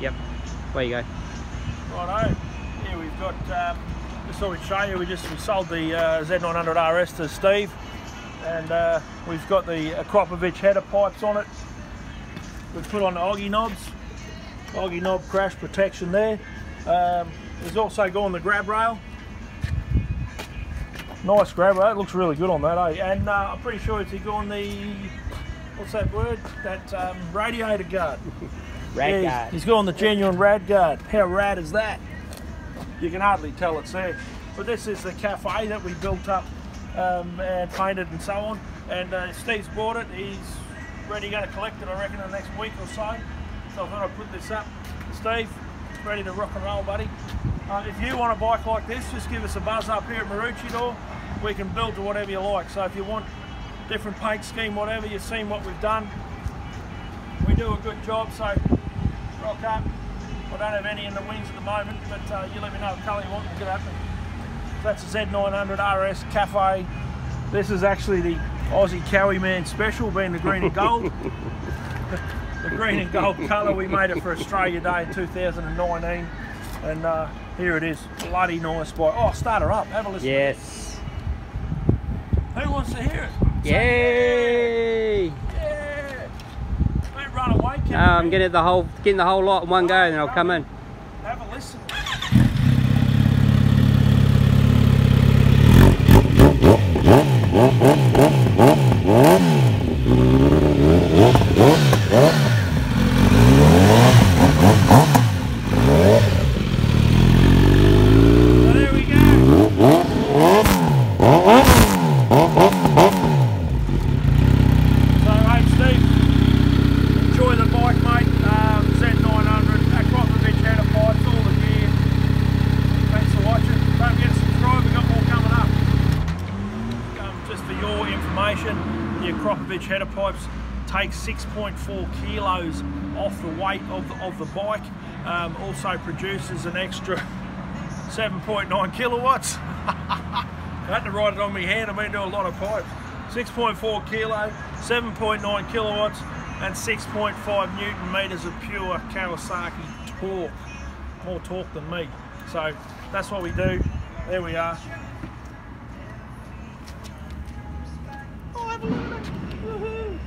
Yep. Where you go. Righto. Here we've got, just thought we'd show you, we sold the Z900RS to Steve, and we've got the Akrapovic header pipes on it. We've put on the Oggy knobs, Oggy knob crash protection there. There's also gone the grab rail. Nice grab rail, it looks really good on that, eh? And I'm pretty sure it's gone the, what's that word? That Radiator Gaurd. Rad guard. He's gone the genuine Rad Guard. How rad is that? You can hardly tell it's there. But this is the cafe that we built up and painted and so on. And Steve's bought it. He's ready to collect it, I reckon, in the next week or so. So I thought I'd put this up. Steve, ready to rock and roll, buddy. If you want a bike like this, just give us a buzz up here at Maroochydore. We can build to whatever you like. So if you want different paint scheme, whatever, you've seen what we've done. We do a good job, so rock up. I don't have any in the wings at the moment, but you let me know what colour you want and get up. That's a Z900RS Cafe. This is actually the Aussie Kawiman special, being the green and gold. The green and gold colour, we made it for Australia Day in 2019. And here it is, bloody nice bike. Oh, start her up, have a listen. Yes. Who wants to hear it? Yay! Yeah! Don't run away, Kevin. I'm getting the whole lot in one go, and then I'll come in. Have a listen. The Akrapovic header pipes take 6.4 kilos off the weight of the bike. Also produces an extra 7.9 kilowatts. I had to write it on my hand. I've been doing a lot of pipes. 6.4 kilo, 7.9 kilowatts, and 6.5 Newton meters of pure Kawasaki torque. More torque than me. So that's what we do. There we are. Oh, have a look at it. Woohoo!